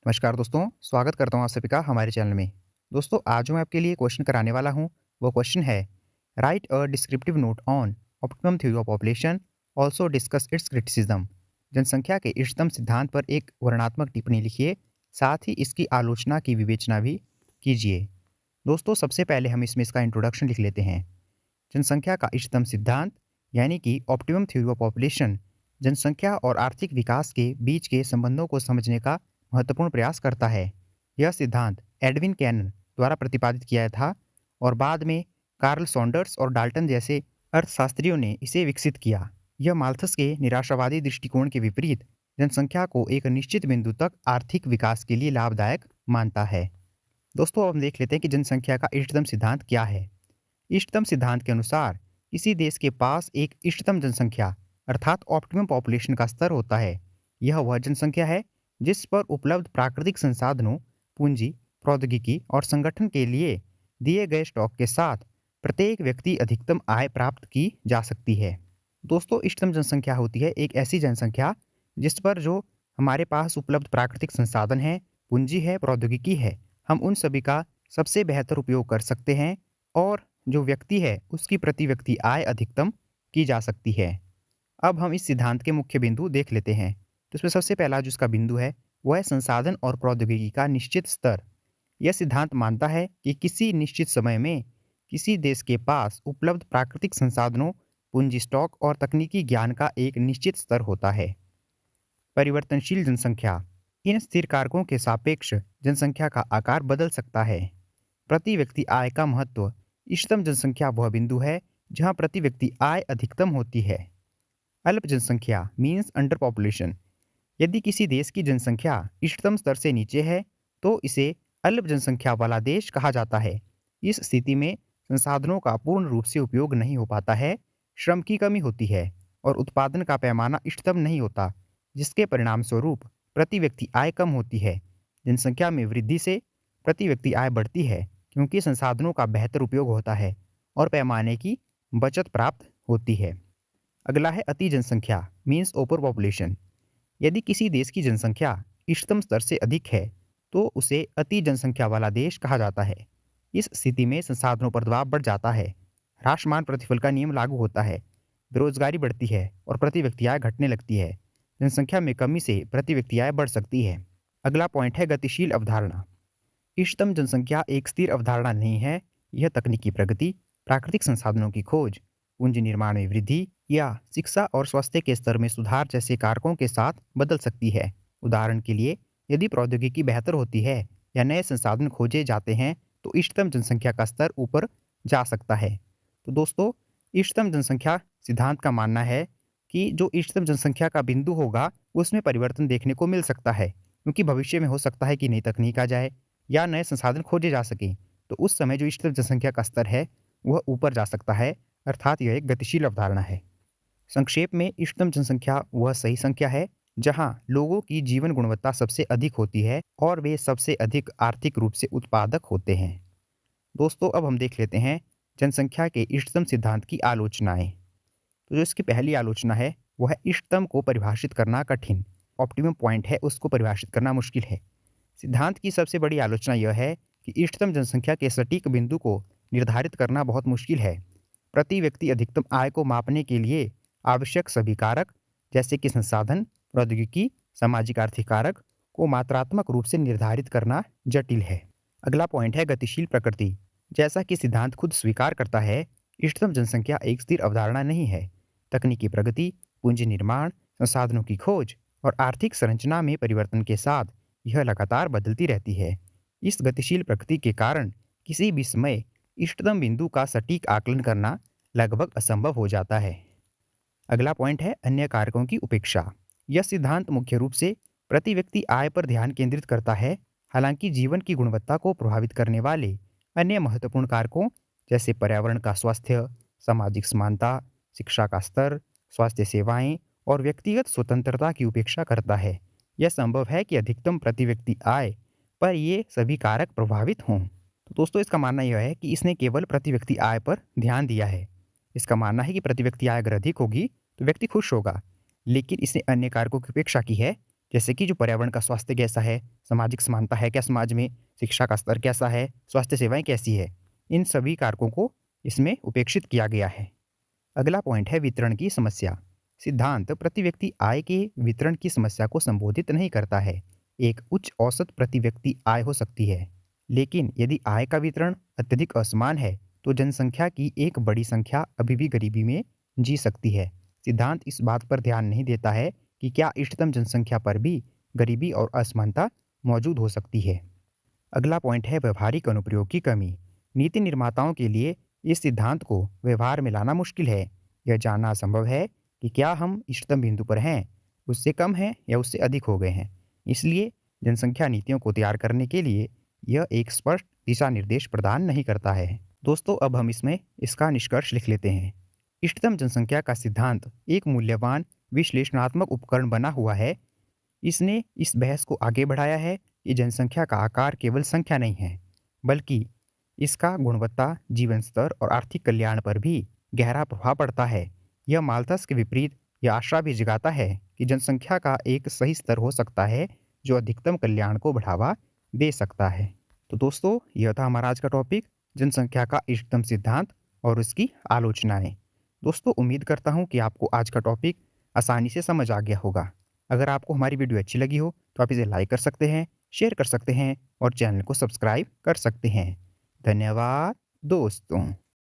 नमस्कार दोस्तों, स्वागत करता हूँ आप सभी का हमारे चैनल में। दोस्तों, आज जो मैं आपके लिए क्वेश्चन कराने वाला हूँ, वो क्वेश्चन है right a descriptive note on optimum theory of population, also discuss it's criticism. जनसंख्या के इष्टतम सिद्धांत पर एक वर्णनात्मक टिप्पणी लिखिए, साथ ही इसकी आलोचना की विवेचना भी कीजिए। दोस्तों, सबसे पहले हम इसमें इसका इंट्रोडक्शन लिख लेते हैं। जनसंख्या का इष्टतम सिद्धांत यानी कि ऑप्टिमम थ्योरी ऑफ पॉपुलेशन जनसंख्या और आर्थिक विकास के बीच के संबंधों को समझने का महत्वपूर्ण प्रयास करता है। यह सिद्धांत एडविन कैनन द्वारा प्रतिपादित किया गया था और बाद में कार्ल सॉन्डर्स और डाल्टन जैसे अर्थशास्त्रियों ने इसे विकसित किया। यह माल्थस के निराशावादी दृष्टिकोण के विपरीत जनसंख्या को एक निश्चित बिंदु तक आर्थिक विकास के लिए लाभदायक मानता है। दोस्तों, अब हम देख लेते हैं कि जनसंख्या का इष्टतम सिद्धांत क्या है। इष्टतम सिद्धांत के अनुसार किसी देश के पास एक इष्टतम जनसंख्या अर्थात ऑप्टिमम पॉपुलेशन का स्तर होता है। यह वह जनसंख्या है जिस पर उपलब्ध प्राकृतिक संसाधनों, पूंजी, प्रौद्योगिकी और संगठन के लिए दिए गए स्टॉक के साथ प्रत्येक व्यक्ति अधिकतम आय प्राप्त की जा सकती है। दोस्तों, इष्टतम जनसंख्या होती है एक ऐसी जनसंख्या जिस पर जो हमारे पास उपलब्ध प्राकृतिक संसाधन है, पूंजी है, प्रौद्योगिकी है, हम उन सभी का सबसे बेहतर उपयोग कर सकते हैं और जो व्यक्ति है उसकी प्रति व्यक्ति आय अधिकतम की जा सकती है। अब हम इस सिद्धांत के मुख्य बिंदु देख लेते हैं। तो इसमें सबसे पहला जो इसका बिंदु है वह है संसाधन और प्रौद्योगिकी का निश्चित स्तर। यह सिद्धांत मानता है कि किसी निश्चित समय में किसी देश के पास उपलब्ध प्राकृतिक संसाधनों, पूंजी स्टॉक और तकनीकी ज्ञान का एक निश्चित स्तर होता है। परिवर्तनशील जनसंख्या, इन स्थिर कारकों के सापेक्ष जनसंख्या का आकार बदल सकता है। प्रति व्यक्ति आय का महत्व, इष्टतम जनसंख्या वह बिंदु है जहां प्रति व्यक्ति आय अधिकतम होती है। अल्प जनसंख्या मीन्स अंडर पॉपुलेशन, यदि किसी देश की जनसंख्या इष्टतम स्तर से नीचे है तो इसे अल्प जनसंख्या वाला देश कहा जाता है। इस स्थिति में संसाधनों का पूर्ण रूप से उपयोग नहीं हो पाता है, श्रम की कमी होती है और उत्पादन का पैमाना इष्टतम नहीं होता, जिसके परिणाम स्वरूप प्रति व्यक्ति आय कम होती है। जनसंख्या में वृद्धि से प्रति व्यक्ति आय बढ़ती है क्योंकि संसाधनों का बेहतर उपयोग होता है और पैमाने की बचत प्राप्त होती है। अगला है अति जनसंख्या मीन्स ओवर पॉपुलेशन। यदि किसी देश की जनसंख्या इष्टतम स्तर से अधिक है तो उसे अति जनसंख्या वाला देश कहा जाता है। इस स्थिति में संसाधनों पर दबाव बढ़ जाता है, ह्रासमान प्रतिफल का नियम लागू होता है, बेरोजगारी बढ़ती है और प्रति व्यक्ति आय घटने लगती है। जनसंख्या में कमी से प्रति व्यक्ति आय बढ़ सकती है। अगला पॉइंट है गतिशील अवधारणा। इष्टतम जनसंख्या एक स्थिर अवधारणा नहीं है, यह तकनीकी प्रगति, प्राकृतिक संसाधनों की खोज, पूंजी निर्माण में वृद्धि या शिक्षा और स्वास्थ्य के स्तर में सुधार जैसे कारकों के साथ बदल सकती है। उदाहरण के लिए, यदि प्रौद्योगिकी बेहतर होती है या नए संसाधन खोजे जाते हैं तो इष्टतम जनसंख्या का स्तर ऊपर जा सकता है। तो दोस्तों, इष्टतम जनसंख्या सिद्धांत का मानना है कि जो इष्टतम जनसंख्या का बिंदु होगा उसमें परिवर्तन देखने को मिल सकता है, क्योंकि भविष्य में हो सकता है कि नई तकनीक आ जाए या नए संसाधन खोजे जा सकें। तो उस समय जो इष्टतम जनसंख्या का स्तर है वह ऊपर जा सकता है, अर्थात यह एक गतिशील अवधारणा है। संक्षेप में, इष्टतम जनसंख्या वह सही संख्या है जहां लोगों की जीवन गुणवत्ता सबसे अधिक होती है और वे सबसे अधिक आर्थिक रूप से उत्पादक होते हैं। दोस्तों, अब हम देख लेते हैं जनसंख्या के इष्टतम सिद्धांत की आलोचनाएं। तो जो इसकी पहली आलोचना है वह है इष्टतम को परिभाषित करना कठिन। ऑप्टिमम पॉइंट है उसको परिभाषित करना मुश्किल है। सिद्धांत की सबसे बड़ी आलोचना यह है कि इष्टतम जनसंख्या के सटीक बिंदु को निर्धारित करना बहुत मुश्किल है। प्रति व्यक्ति अधिकतम आय को मापने के लिए आवश्यक सभी कारक जैसे कि संसाधन, प्रौद्योगिकी, सामाजिक आर्थिक कारक को मात्रात्मक रूप से निर्धारित करना जटिल है। अगला पॉइंट है गतिशील प्रकृति। जैसा कि सिद्धांत खुद स्वीकार करता है, इष्टतम जनसंख्या एक स्थिर अवधारणा नहीं है। तकनीकी प्रगति, पूंजी निर्माण, संसाधनों की खोज और आर्थिक संरचना में परिवर्तन के साथ यह लगातार बदलती रहती है। इस गतिशील प्रकृति के कारण किसी भी समय इष्टतम बिंदु का सटीक आकलन करना लगभग असंभव हो जाता है। अगला पॉइंट है अन्य कारकों की उपेक्षा। यह सिद्धांत मुख्य रूप से प्रति व्यक्ति आय पर ध्यान केंद्रित करता है, हालांकि जीवन की गुणवत्ता को प्रभावित करने वाले अन्य महत्वपूर्ण कारकों जैसे पर्यावरण का स्वास्थ्य, सामाजिक समानता, शिक्षा का स्तर, स्वास्थ्य सेवाएं और व्यक्तिगत स्वतंत्रता की उपेक्षा करता है। यह संभव है कि अधिकतम प्रति व्यक्ति आय पर ये सभी कारक प्रभावित हों। तो दोस्तों, इसका मानना यह है कि इसने केवल प्रति व्यक्ति आय पर ध्यान दिया है। इसका मानना है कि प्रति व्यक्ति आय अगर अधिक होगी तो व्यक्ति खुश होगा, लेकिन इसने अन्य कारकों की उपेक्षा की है जैसे कि जो पर्यावरण का स्वास्थ्य कैसा है, सामाजिक समानता है क्या समाज में, शिक्षा का स्तर कैसा है, स्वास्थ्य सेवाएं कैसी है, इन सभी कारकों को इसमें उपेक्षित किया गया है। अगला पॉइंट है वितरण की समस्या। सिद्धांत प्रति व्यक्ति आय के वितरण की समस्या को संबोधित नहीं करता है। एक उच्च औसत प्रति व्यक्ति आय हो सकती है, लेकिन यदि आय का वितरण अत्यधिक असमान है तो जनसंख्या की एक बड़ी संख्या अभी भी गरीबी में जी सकती है। सिद्धांत इस बात पर ध्यान नहीं देता है कि क्या इष्टतम जनसंख्या पर भी गरीबी और असमानता मौजूद हो सकती है। अगला पॉइंट है व्यवहारिक अनुप्रयोग की कमी। नीति निर्माताओं के लिए इस सिद्धांत को व्यवहार में लाना मुश्किल है। यह जानना असंभव है कि क्या हम इष्टतम बिंदु पर हैं, उससे कम हैं या उससे अधिक हो गए हैं। इसलिए जनसंख्या नीतियों को तैयार करने के लिए यह एक स्पष्ट दिशा निर्देश प्रदान नहीं करता है। दोस्तों, अब हम इसमें इसका निष्कर्ष लिख लेते हैं। इष्टतम जनसंख्या का सिद्धांत एक मूल्यवान विश्लेषणात्मक उपकरण बना हुआ है। इसने इस बहस को आगे बढ़ाया है कि जनसंख्या का आकार केवल संख्या नहीं है, बल्कि इसका गुणवत्ता, जीवन स्तर और आर्थिक कल्याण पर भी गहरा प्रभाव पड़ता है। यह माल्थस के विपरीत यह आशा भी जगाता है कि जनसंख्या का एक सही स्तर हो सकता है जो अधिकतम कल्याण को बढ़ावा दे सकता है। तो दोस्तों, यह था हमारा आज का टॉपिक, जनसंख्या का इष्टतम सिद्धांत और उसकी आलोचनाएं। दोस्तों, उम्मीद करता हूँ कि आपको आज का टॉपिक आसानी से समझ आ गया होगा। अगर आपको हमारी वीडियो अच्छी लगी हो तो आप इसे लाइक कर सकते हैं, शेयर कर सकते हैं और चैनल को सब्सक्राइब कर सकते हैं। धन्यवाद दोस्तों।